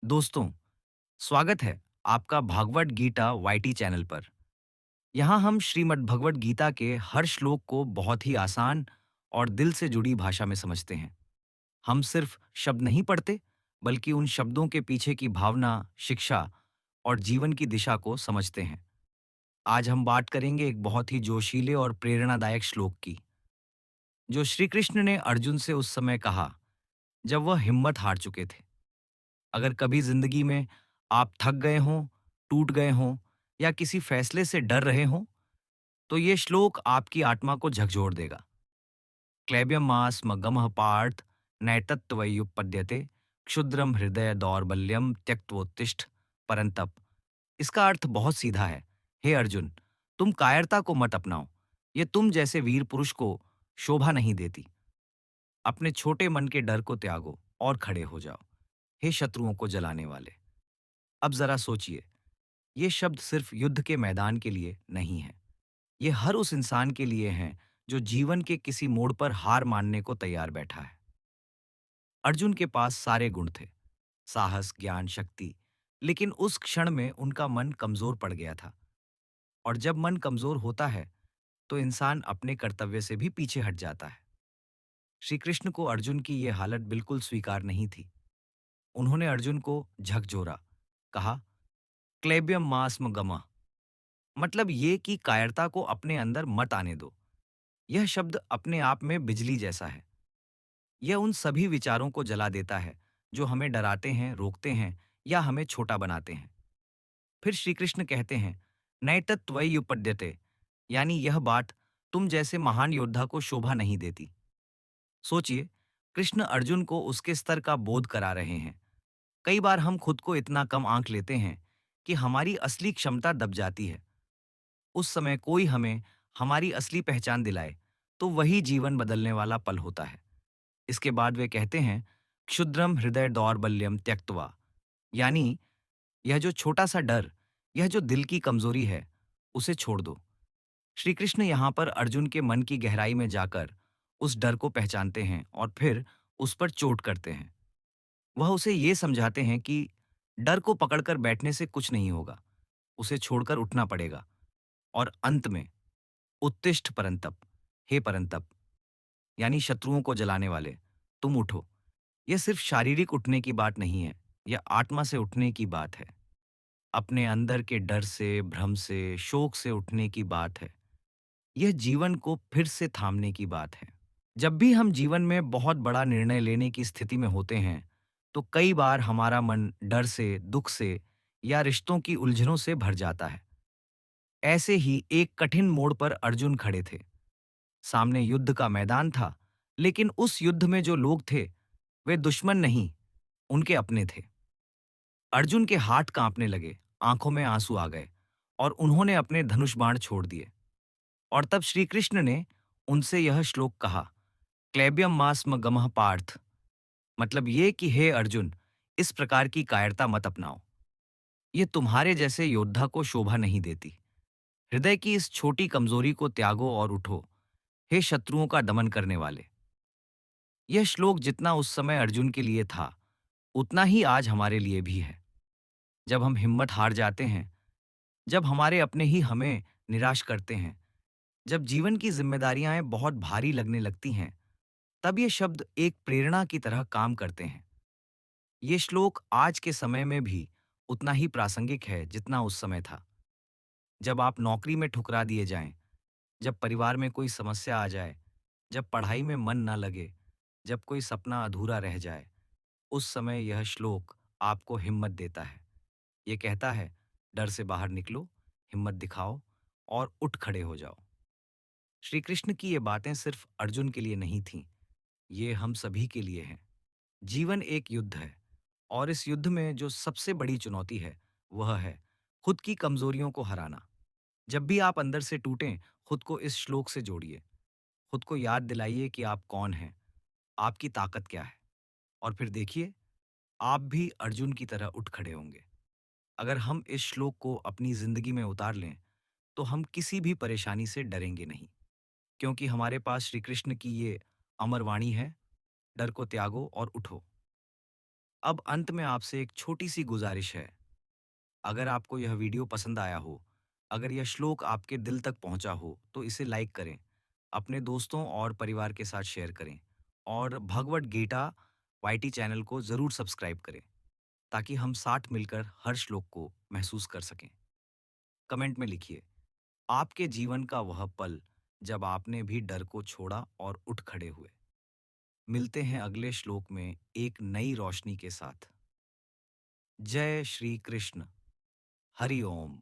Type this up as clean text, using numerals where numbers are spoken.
दोस्तों, स्वागत है आपका भागवत गीता वाईटी चैनल पर। यहाँ हम श्रीमद् भगवत गीता के हर श्लोक को बहुत ही आसान और दिल से जुड़ी भाषा में समझते हैं। हम सिर्फ शब्द नहीं पढ़ते, बल्कि उन शब्दों के पीछे की भावना, शिक्षा और जीवन की दिशा को समझते हैं। आज हम बात करेंगे एक बहुत ही जोशीले और प्रेरणादायक श्लोक की, जो श्री कृष्ण ने अर्जुन से उस समय कहा, जब वह हिम्मत हार चुके थे। अगर कभी जिंदगी में आप थक गए हों, टूट गए हों या किसी फैसले से डर रहे हों, तो ये श्लोक आपकी आत्मा को झकझोर देगा। क्लैब्यम मास मगमः पार्थ नैतत्त्वयुपपद्यते क्षुद्रम हृदय दौर्बल्यम त्यक्तवोत्तिष्ठ परंतप। इसका अर्थ बहुत सीधा है। हे अर्जुन, तुम कायरता को मत अपनाओ। ये तुम जैसे वीर पुरुष को शोभा नहीं देती। अपने छोटे मन के डर को त्यागो और खड़े हो जाओ। हे शत्रुओं को जलाने वाले। अब जरा सोचिए, ये शब्द सिर्फ युद्ध के मैदान के लिए नहीं है। ये हर उस इंसान के लिए हैं जो जीवन के किसी मोड़ पर हार मानने को तैयार बैठा है। अर्जुन के पास सारे गुण थे, साहस, ज्ञान, शक्ति। लेकिन उस क्षण में उनका मन कमजोर पड़ गया था। और जब मन कमजोर होता है, तो इंसान अपने कर्तव्य से भी पीछे हट जाता है। श्री कृष्ण को अर्जुन की ये हालत बिल्कुल स्वीकार नहीं थी। उन्होंने अर्जुन को झकझोरा, कहा, क्लेब्यम मास्म गमा। मतलब ये कि कायरता को अपने अंदर मत आने दो। यह शब्द अपने आप में बिजली जैसा है। यह उन सभी विचारों को जला देता है जो हमें डराते हैं, रोकते हैं या हमें छोटा बनाते हैं। फिर श्री कृष्ण कहते हैं, नैतत्त्वयुपपद्यते, यानी यह बात तुम जैसे महान योद्धा को शोभा नहीं देती। सोचिए, कृष्ण अर्जुन को उसके स्तर का बोध करा रहे हैं। कई बार हम खुद को इतना कम आंक लेते हैं कि हमारी असली क्षमता दब जाती है। उस समय कोई हमें हमारी असली पहचान दिलाए, तो वही जीवन बदलने वाला पल होता है। इसके बाद वे कहते हैं, क्षुद्रम हृदय दौर्बल्यम त्यक्त्वा, यानी यह जो छोटा सा डर, यह जो दिल की कमजोरी है, उसे छोड़ दो। श्री कृष्ण यहाँ पर अर्जुन के मन की गहराई में जाकर उस डर को पहचानते हैं और फिर उस पर चोट करते हैं। वह उसे ये समझाते हैं कि डर को पकड़कर बैठने से कुछ नहीं होगा, उसे छोड़कर उठना पड़ेगा। और अंत में, उत्तिष्ठ परंतप, हे परंतप, यानी शत्रुओं को जलाने वाले, तुम उठो। यह सिर्फ शारीरिक उठने की बात नहीं है, यह आत्मा से उठने की बात है। अपने अंदर के डर से, भ्रम से, शोक से उठने की बात है। यह जीवन को फिर से थामने की बात है। जब भी हम जीवन में बहुत बड़ा निर्णय लेने की स्थिति में होते हैं, तो कई बार हमारा मन डर से, दुख से या रिश्तों की उलझनों से भर जाता है। ऐसे ही एक कठिन मोड़ पर अर्जुन खड़े थे। सामने युद्ध का मैदान था, लेकिन उस युद्ध में जो लोग थे, वे दुश्मन नहीं, उनके अपने थे। अर्जुन के हाथ कांपने लगे, आंखों में आंसू आ गए और उन्होंने अपने धनुष बाण छोड़ दिए। और तब श्री कृष्ण ने उनसे यह श्लोक कहा, क्लैब्यम मास्म गमः पार्थ। मतलब ये कि हे अर्जुन, इस प्रकार की कायरता मत अपनाओ। ये तुम्हारे जैसे योद्धा को शोभा नहीं देती। हृदय की इस छोटी कमजोरी को त्यागो और उठो, हे शत्रुओं का दमन करने वाले। यह श्लोक जितना उस समय अर्जुन के लिए था, उतना ही आज हमारे लिए भी है। जब हम हिम्मत हार जाते हैं, जब हमारे अपने ही हमें निराश करते हैं, जब जीवन की जिम्मेदारियां बहुत भारी लगने लगती हैं, तब ये शब्द एक प्रेरणा की तरह काम करते हैं। ये श्लोक आज के समय में भी उतना ही प्रासंगिक है जितना उस समय था। जब आप नौकरी में ठुकरा दिए जाएं, जब परिवार में कोई समस्या आ जाए, जब पढ़ाई में मन ना लगे, जब कोई सपना अधूरा रह जाए, उस समय यह श्लोक आपको हिम्मत देता है। ये कहता है, डर से बाहर निकलो, हिम्मत दिखाओ और उठ खड़े हो जाओ। श्री कृष्ण की ये बातें सिर्फ अर्जुन के लिए नहीं थीं, ये हम सभी के लिए हैं। जीवन एक युद्ध है, और इस युद्ध में जो सबसे बड़ी चुनौती है, वह है खुद की कमजोरियों को हराना। जब भी आप अंदर से टूटें, खुद को इस श्लोक से जोड़िए। खुद को याद दिलाइए कि आप कौन हैं, आपकी ताकत क्या है, और फिर देखिए, आप भी अर्जुन की तरह उठ खड़े होंगे। अगर हम इस श्लोक को अपनी जिंदगी में उतार लें, तो हम किसी भी परेशानी से डरेंगे नहीं, क्योंकि हमारे पास श्री कृष्ण की ये अमर वाणी है, डर को त्यागो और उठो। अब अंत में आपसे एक छोटी सी गुजारिश है। अगर आपको यह वीडियो पसंद आया हो, अगर यह श्लोक आपके दिल तक पहुंचा हो, तो इसे लाइक करें, अपने दोस्तों और परिवार के साथ शेयर करें और भगवट गीता वाईटी चैनल को ज़रूर सब्सक्राइब करें, ताकि हम साथ मिलकर हर श्लोक को महसूस कर सकें। कमेंट में लिखिए, आपके जीवन का वह पल जब आपने भी डर को छोड़ा और उठ खड़े हुए। मिलते हैं अगले श्लोक में एक नई रोशनी के साथ। जय श्री कृष्ण। हरि ओम।